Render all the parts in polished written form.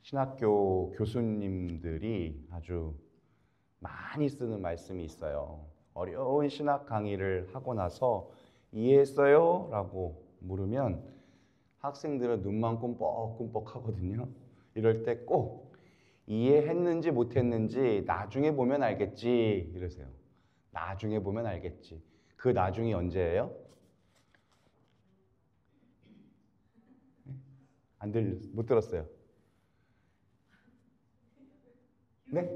신학교 교수님들이 아주 많이 쓰는 말씀이 있어요. 어려운 신학 강의를 하고 나서 이해했어요? 라고 물으면 학생들은 눈만 꿈뻑꿈뻑 하거든요. 이럴 때 꼭 이해했는지 못했는지 나중에 보면 알겠지 이러세요. 나중에 보면 알겠지. 그 나중이 언제예요? 못 들었어요. 네?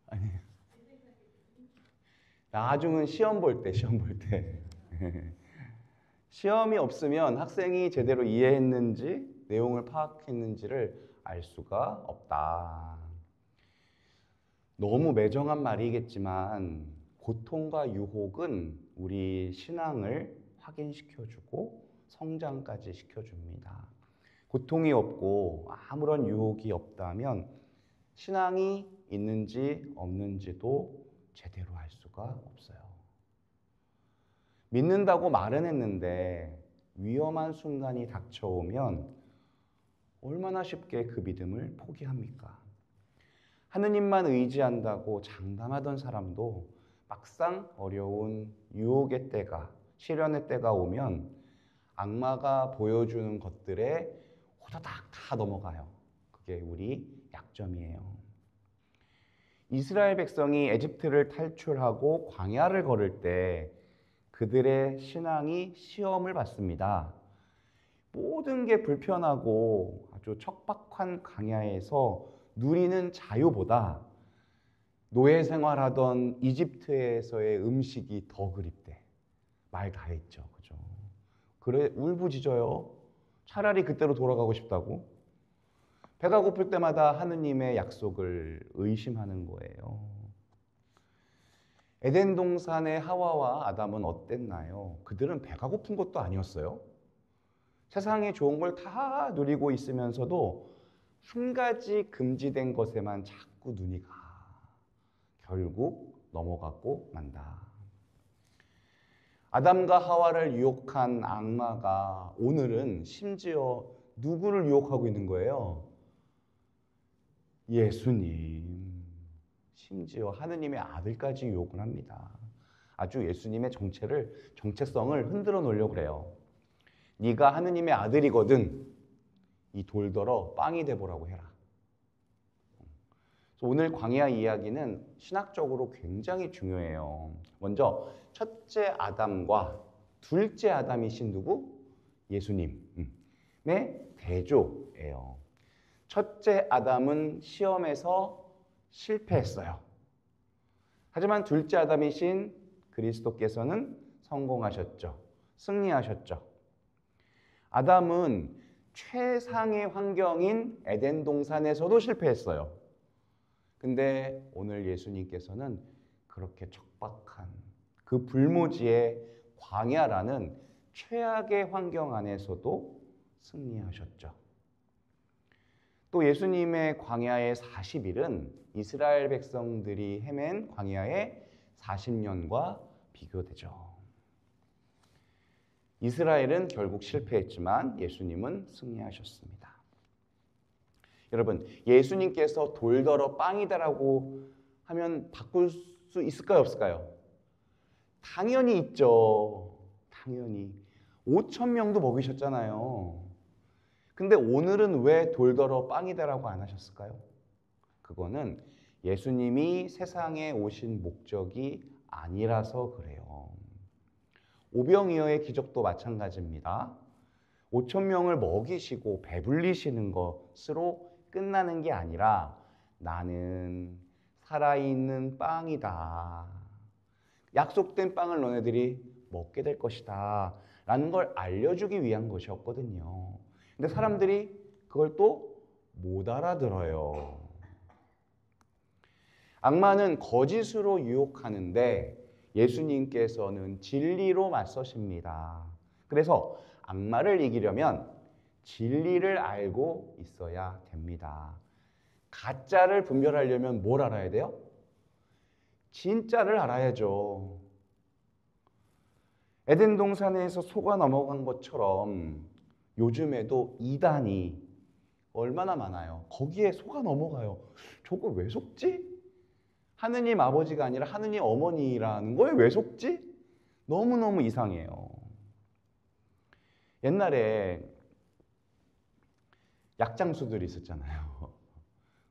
아니. 나중은 시험 볼 때, 시험 볼 때. 시험이 없으면 학생이 제대로 이해했는지, 내용을 파악했는지를 알 수가 없다. 너무 매정한 말이겠지만, 고통과 유혹은 우리 신앙을 확인시켜주고 성장까지 시켜줍니다. 고통이 없고 아무런 유혹이 없다면 신앙이 있는지 없는지도 제대로 알 수가 없어요. 믿는다고 말은 했는데 위험한 순간이 닥쳐오면 얼마나 쉽게 그 믿음을 포기합니까? 하느님만 의지한다고 장담하던 사람도 막상 어려운 유혹의 때가, 시련의 때가 오면 악마가 보여주는 것들에 호다닥 다 넘어가요. 그게 우리 약점이에요. 이스라엘 백성이 에집트를 탈출하고 광야를 걸을 때 그들의 신앙이 시험을 받습니다. 모든 게 불편하고 아주 척박한 광야에서 누리는 자유보다 노예 생활하던 이집트에서의 음식이 더 그립대. 말 다 했죠. 그죠? 그래, 울부짖어요. 차라리 그때로 돌아가고 싶다고. 배가 고플 때마다 하느님의 약속을 의심하는 거예요. 에덴 동산의 하와와 아담은 어땠나요? 그들은 배가 고픈 것도 아니었어요. 세상에 좋은 걸 다 누리고 있으면서도 한 가지 금지된 것에만 자꾸 눈이 가. 결국 넘어가고 만다. 아담과 하와를 유혹한 악마가 오늘은 심지어 누구를 유혹하고 있는 거예요? 예수님. 심지어 하느님의 아들까지 유혹을 합니다. 아주 예수님의 정체성을 흔들어 놓으려고 그래요. 네가 하느님의 아들이거든. 이 돌더러 빵이 돼보라고 해라. 오늘 광야 이야기는 신학적으로 굉장히 중요해요. 먼저 첫째 아담과 둘째 아담이신 누구? 예수님의 대조예요. 첫째 아담은 시험에서 실패했어요. 하지만 둘째 아담이신 그리스도께서는 성공하셨죠. 승리하셨죠. 아담은 최상의 환경인 에덴 동산에서도 실패했어요. 근데 오늘 예수님께서는 그렇게 척박한 그 불모지의 광야라는 최악의 환경 안에서도 승리하셨죠. 또 예수님의 광야의 40일은 이스라엘 백성들이 헤맨 광야의 40년과 비교되죠. 이스라엘은 결국 실패했지만 예수님은 승리하셨습니다. 여러분, 예수님께서 돌더러 빵이다라고 하면 바꿀 수 있을까요, 없을까요? 당연히 있죠. 당연히. 5천 명도 먹이셨잖아요. 근데 오늘은 왜 돌더러 빵이다라고 안 하셨을까요? 그거는 예수님이 세상에 오신 목적이 아니라서 그래요. 오병이어의 기적도 마찬가지입니다. 5천 명을 먹이시고 배불리시는 것으로 끝나는 게 아니라 나는 살아있는 빵이다. 약속된 빵을 너네들이 먹게 될 것이다. 라는 걸 알려주기 위한 것이었거든요. 근데 사람들이 그걸 또 못 알아들어요. 악마는 거짓으로 유혹하는데 예수님께서는 진리로 맞서십니다. 그래서 악마를 이기려면 진리를 알고 있어야 됩니다. 가짜를 분별하려면 뭘 알아야 돼요? 진짜를 알아야죠. 에덴 동산에서 속아 넘어간 것처럼 요즘에도 이단이 얼마나 많아요. 거기에 속아 넘어가요. 저거 왜 속지? 하느님 아버지가 아니라 하느님 어머니라는 거에 왜 속지? 너무너무 이상해요. 옛날에 약장수들이 있었잖아요.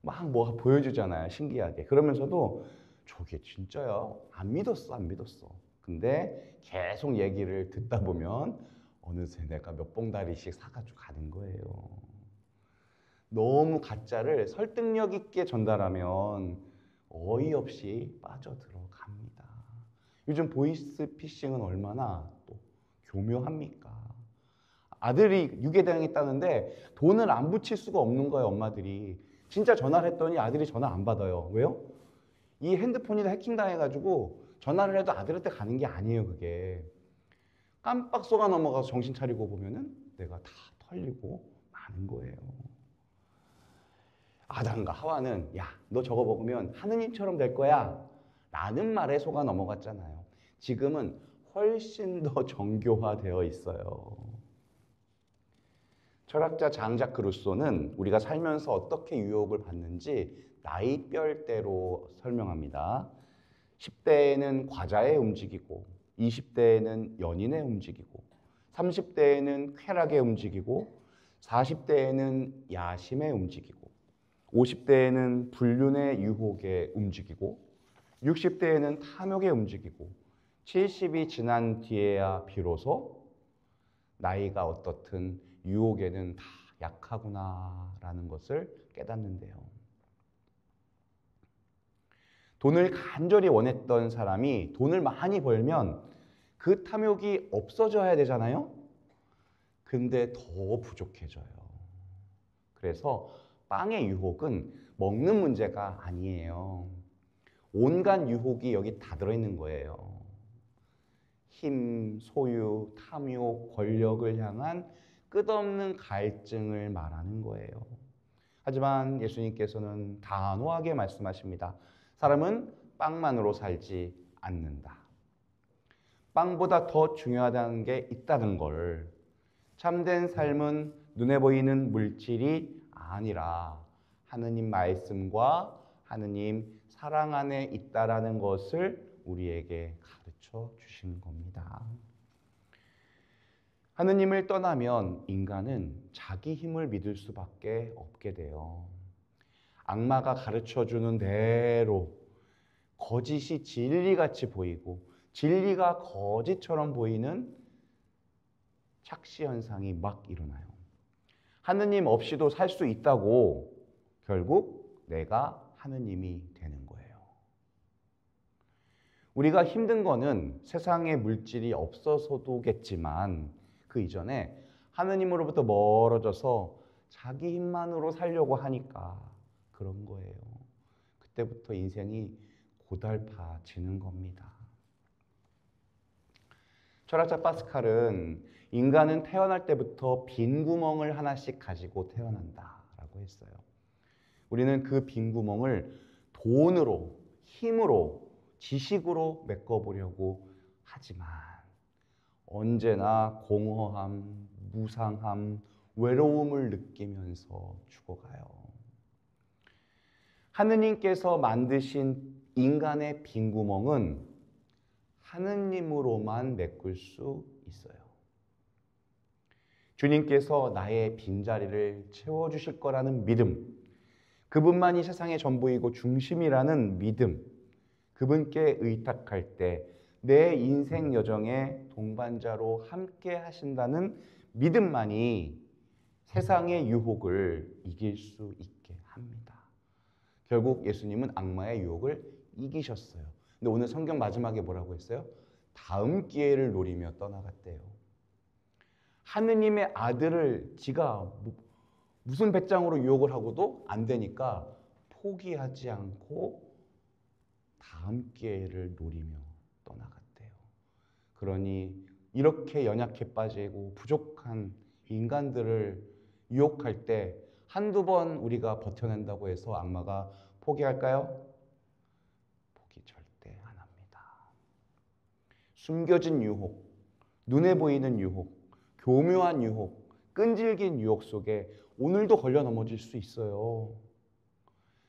막 뭐 보여주잖아요. 신기하게. 그러면서도 저게 진짜야? 안 믿었어, 안 믿었어. 근데 계속 얘기를 듣다 보면 어느새 내가 몇 봉다리씩 사가지고 가는 거예요. 너무 가짜를 설득력 있게 전달하면 어이없이 빠져들어갑니다. 요즘 보이스피싱은 얼마나 또 교묘합니까? 아들이 유괴당했다는데 돈을 안 붙일 수가 없는 거예요, 엄마들이. 진짜 전화를 했더니 아들이 전화 안 받아요. 왜요? 이 핸드폰이 다 해킹당해가지고 전화를 해도 아들한테 가는 게 아니에요, 그게. 깜빡 속아 넘어가서 정신 차리고 보면은 내가 다 털리고 마는 거예요. 아담과 하와는 야, 너 저거 먹으면 하느님처럼 될 거야 라는 말에 속아 넘어갔잖아요. 지금은 훨씬 더 정교화되어 있어요. 철학자 장자크 루소는 우리가 살면서 어떻게 유혹을 받는지 나이별대로 설명합니다. 10대에는 과자에 움직이고 20대에는 연인에 움직이고 30대에는 쾌락에 움직이고 40대에는 야심에 움직이고 50대에는 불륜의 유혹에 움직이고 60대에는 탐욕에 움직이고 70이 지난 뒤에야 비로소 나이가 어떻든 유혹에는 다 약하구나라는 것을 깨닫는데요. 돈을 간절히 원했던 사람이 돈을 많이 벌면 그 탐욕이 없어져야 되잖아요. 근데 더 부족해져요. 그래서 빵의 유혹은 먹는 문제가 아니에요. 온갖 유혹이 여기 다 들어있는 거예요. 힘, 소유, 탐욕, 권력을 향한 끝없는 갈증을 말하는 거예요. 하지만 예수님께서는 단호하게 말씀하십니다. 사람은 빵만으로 살지 않는다. 빵보다 더 중요하다는 게 있다는 걸. 참된 삶은 눈에 보이는 물질이 아니라 하느님 말씀과 하느님 사랑 안에 있다라는 것을 우리에게 가르쳐 주신 겁니다. 하느님을 떠나면 인간은 자기 힘을 믿을 수밖에 없게 돼요. 악마가 가르쳐 주는 대로 거짓이 진리같이 보이고 진리가 거짓처럼 보이는 착시 현상이 막 일어나요. 하느님 없이도 살 수 있다고 결국 내가 하느님이 되는 거예요. 우리가 힘든 거는 세상에 물질이 없어서도겠지만 그 이전에 하느님으로부터 멀어져서 자기 힘만으로 살려고 하니까 그런 거예요. 그때부터 인생이 고달파지는 겁니다. 철학자 파스칼은 인간은 태어날 때부터 빈 구멍을 하나씩 가지고 태어난다라고 했어요. 우리는 그 빈 구멍을 돈으로, 힘으로, 지식으로 메꿔보려고 하지만 언제나 공허함, 무상함, 외로움을 느끼면서 죽어가요. 하느님께서 만드신 인간의 빈 구멍은 하느님으로만 메꿀 수 있어요. 주님께서 나의 빈자리를 채워주실 거라는 믿음, 그분만이 세상의 전부이고 중심이라는 믿음, 그분께 의탁할 때 내 인생 여정의 동반자로 함께 하신다는 믿음만이 세상의 유혹을 이길 수 있게 합니다. 결국 예수님은 악마의 유혹을 이기셨어요. 근데 오늘 성경 마지막에 뭐라고 했어요? 다음 기회를 노리며 떠나갔대요. 하느님의 아들을 지가 무슨 배짱으로 유혹을 하고도 안 되니까 포기하지 않고 다음 기회를 노리며 떠나갔대요. 그러니 이렇게 연약해 빠지고 부족한 인간들을 유혹할 때 한두 번 우리가 버텨낸다고 해서 악마가 포기할까요? 포기 절대 안 합니다. 숨겨진 유혹, 눈에 보이는 유혹, 교묘한 유혹, 끈질긴 유혹 속에 오늘도 걸려 넘어질 수 있어요.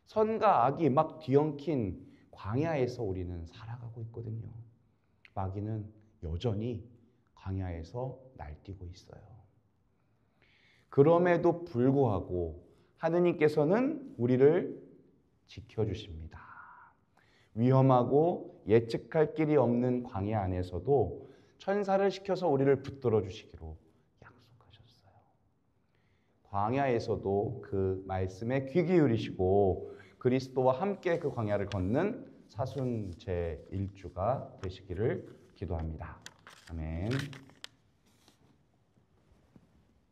선과 악이 막 뒤엉킨 광야에서 우리는 살아가고 있거든요. 마귀는 여전히 광야에서 날뛰고 있어요. 그럼에도 불구하고 하느님께서는 우리를 지켜주십니다. 위험하고 예측할 길이 없는 광야 안에서도 천사를 시켜서 우리를 붙들어 주시기로 약속하셨어요. 광야에서도 그 말씀에 귀 기울이시고 그리스도와 함께 그 광야를 걷는 사순 제1주가 되시기를 기도합니다. 아멘.